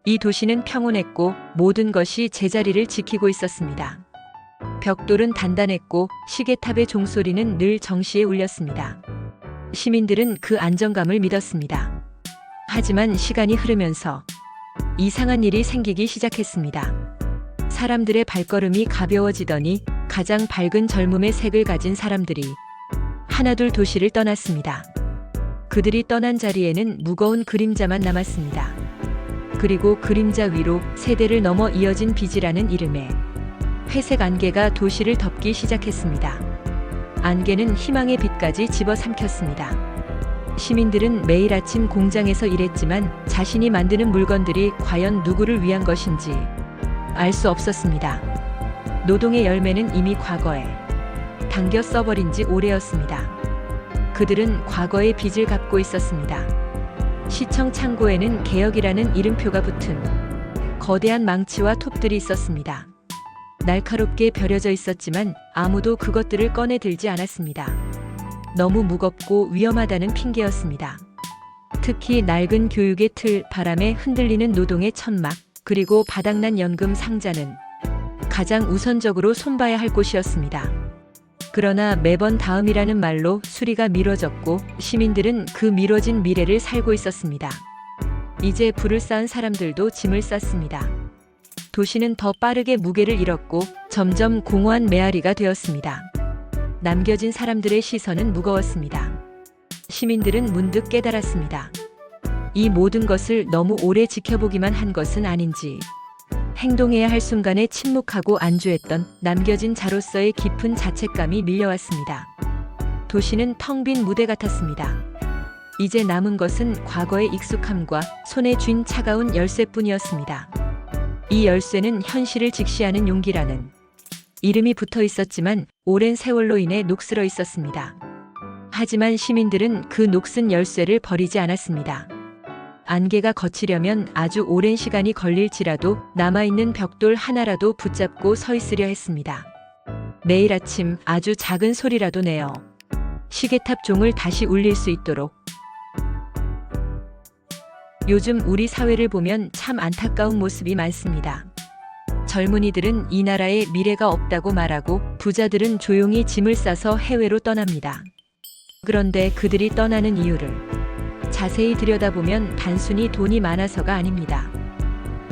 이 도시는 평온했고 모든 것이 제자리를 지키고 있었습니다. 벽돌은 단단했고 시계탑의 종소리는 늘 정시에 울렸습니다. 시민들은 그 안정감을 믿었습니다. 하지만 시간이 흐르면서 이상한 일이 생기기 시작했습니다. 사람들의 발걸음이 가벼워지더니 가장 밝은 젊음의 색을 가진 사람들이 하나둘 도시를 떠났습니다. 그들이 떠난 자리에는 무거운 그림자만 남았습니다. 그리고 그림자 위로 세대를 넘어 이어진 빚이라는 이름의 회색 안개가 도시를 덮기 시작했습니다. 안개는 희망의 빛까지 집어삼켰습니다. 시민들은 매일 아침 공장에서 일했지만 자신이 만드는 물건들이 과연 누구를 위한 것인지 알 수 없었습니다. 노동의 열매는 이미 과거에 당겨 써버린 지 오래였습니다. 그들은 과거의 빚을 갚고 있었습니다. 시청 창고에는 개혁이라는 이름표가 붙은 거대한 망치와 톱들이 있었습니다. 날카롭게 벼려져 있었지만 아무도 그것들을 꺼내 들지 않았습니다. 너무 무겁고 위험하다는 핑계였습니다. 특히 낡은 교육의 틀, 바람에 흔들리는 노동의 천막, 그리고 바닥난 연금 상자는 가장 우선적으로 손봐야 할 곳이었습니다. 그러나 매번 다음이라는 말로 수리가 미뤄졌고 시민들은 그 미뤄진 미래를 살고 있었습니다. 이제 불을 쌓은 사람들도 짐을 쌌습니다. 도시는 더 빠르게 무게를 잃었고 점점 공허한 메아리가 되었습니다. 남겨진 사람들의 시선은 무거웠습니다. 시민들은 문득 깨달았습니다. 이 모든 것을 너무 오래 지켜보기만 한 것은 아닌지, 행동해야 할 순간에 침묵하고 안주했던 남겨진 자로서의 깊은 자책감이 밀려왔습니다. 도시는 텅 빈 무대 같았습니다. 이제 남은 것은 과거의 익숙함과 손에 쥔 차가운 열쇠뿐이었습니다. 이 열쇠는 현실을 직시하는 용기라는 이름이 붙어 있었지만 오랜 세월로 인해 녹슬어 있었습니다. 하지만 시민들은 그 녹슨 열쇠를 버리지 않았습니다. 안개가 거치려면 아주 오랜 시간이 걸릴지라도 남아있는 벽돌 하나라도 붙잡고 서 있으려 했습니다. 매일 아침 아주 작은 소리라도 내어 시계탑 종을 다시 울릴 수 있도록. 요즘 우리 사회를 보면 참 안타까운 모습이 많습니다. 젊은이들은 이 나라에 미래가 없다고 말하고 부자들은 조용히 짐을 싸서 해외로 떠납니다. 그런데 그들이 떠나는 이유를 자세히 들여다보면 단순히 돈이 많아서가 아닙니다.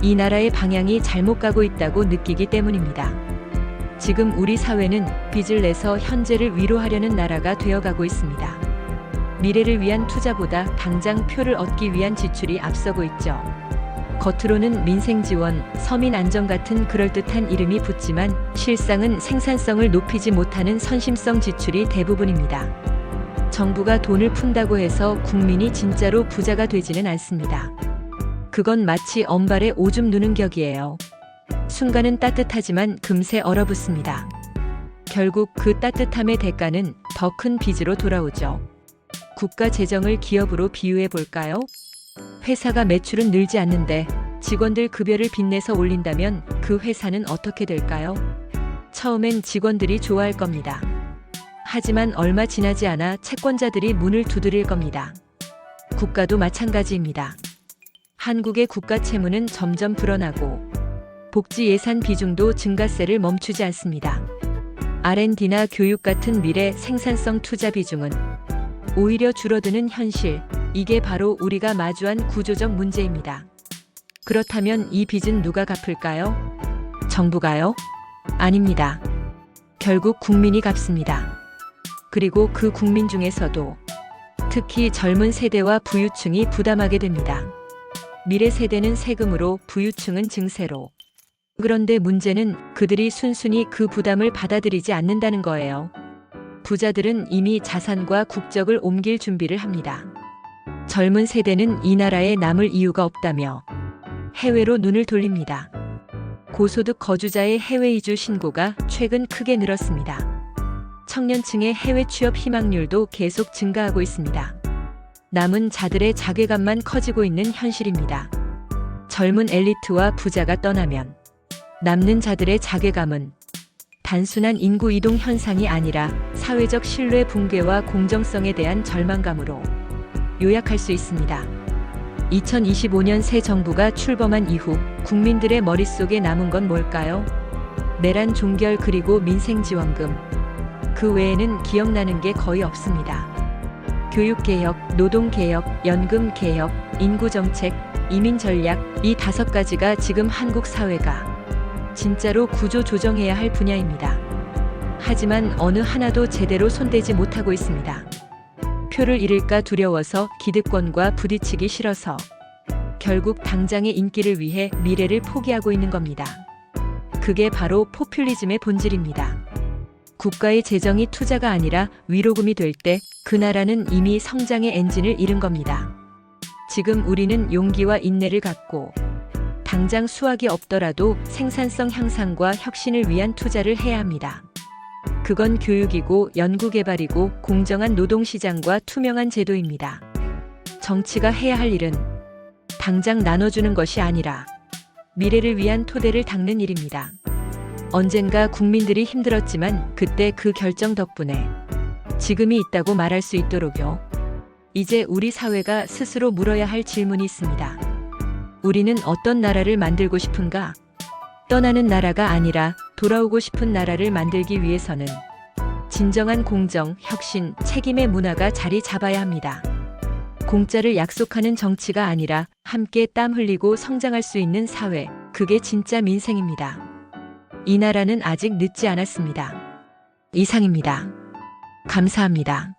이 나라의 방향이 잘못 가고 있다고 느끼기 때문입니다. 지금 우리 사회는 빚을 내서 현재를 위로하려는 나라가 되어가고 있습니다. 미래를 위한 투자보다 당장 표를 얻기 위한 지출이 앞서고 있죠. 겉으로는 민생지원, 서민안정 같은 그럴듯한 이름이 붙지만 실상은 생산성을 높이지 못하는 선심성 지출이 대부분입니다. 정부가 돈을 푼다고 해서 국민이 진짜로 부자가 되지는 않습니다. 그건 마치 언발에 오줌 누는 격이에요. 순간은 따뜻하지만 금세 얼어붙습니다. 결국 그 따뜻함의 대가는 더 큰 빚으로 돌아오죠. 국가 재정을 기업으로 비유해 볼까요? 회사가 매출은 늘지 않는데 직원들 급여를 빚내서 올린다면 그 회사는 어떻게 될까요? 처음엔 직원들이 좋아할 겁니다. 하지만 얼마 지나지 않아 채권자들이 문을 두드릴 겁니다. 국가도 마찬가지입니다. 한국의 국가 채무는 점점 불어나고 복지 예산 비중도 증가세를 멈추지 않습니다. R&D나 교육 같은 미래 생산성 투자 비중은 오히려 줄어드는 현실, 이게 바로 우리가 마주한 구조적 문제입니다. 그렇다면 이 빚은 누가 갚을까요? 정부가요? 아닙니다. 결국 국민이 갚습니다. 그리고 그 국민 중에서도 특히 젊은 세대와 부유층이 부담하게 됩니다. 미래 세대는 세금으로, 부유층은 증세로. 그런데 문제는 그들이 순순히 그 부담을 받아들이지 않는다는 거예요. 부자들은 이미 자산과 국적을 옮길 준비를 합니다. 젊은 세대는 이 나라에 남을 이유가 없다며 해외로 눈을 돌립니다. 고소득 거주자의 해외 이주 신고가 최근 크게 늘었습니다. 청년층의 해외 취업 희망률도 계속 증가하고 있습니다. 남은 자들의 자괴감만 커지고 있는 현실입니다. 젊은 엘리트와 부자가 떠나면 남는 자들의 자괴감은 단순한 인구 이동 현상이 아니라 사회적 신뢰 붕괴와 공정성에 대한 절망감으로 요약할 수 있습니다. 2025년 새 정부가 출범한 이후 국민들의 머릿속에 남은 건 뭘까요? 내란 종결 그리고 민생지원금. 그 외에는 기억나는 게 거의 없습니다. 교육개혁, 노동개혁, 연금개혁, 인구정책, 이민전략, 이 5가지가 지금 한국 사회가 진짜로 구조조정해야 할 분야입니다. 하지만 어느 하나도 제대로 손대지 못하고 있습니다. 표를 잃을까 두려워서, 기득권과 부딪히기 싫어서, 결국 당장의 인기를 위해 미래를 포기하고 있는 겁니다. 그게 바로 포퓰리즘의 본질입니다. 국가의 재정이 투자가 아니라 위로금이 될 때 그 나라는 이미 성장의 엔진을 잃은 겁니다. 지금 우리는 용기와 인내를 갖고 당장 수확이 없더라도 생산성 향상과 혁신을 위한 투자를 해야 합니다. 그건 교육이고 연구개발이고 공정한 노동시장과 투명한 제도입니다. 정치가 해야 할 일은 당장 나눠주는 것이 아니라 미래를 위한 토대를 닦는 일입니다. 언젠가 국민들이 힘들었지만 그때 그 결정 덕분에 지금이 있다고 말할 수 있도록요. 이제 우리 사회가 스스로 물어야 할 질문이 있습니다. 우리는 어떤 나라를 만들고 싶은가? 떠나는 나라가 아니라 돌아오고 싶은 나라를 만들기 위해서는 진정한 공정, 혁신, 책임의 문화가 자리 잡아야 합니다. 공짜를 약속하는 정치가 아니라 함께 땀 흘리고 성장할 수 있는 사회, 그게 진짜 민생입니다. 이 나라는 아직 늦지 않았습니다. 이상입니다. 감사합니다.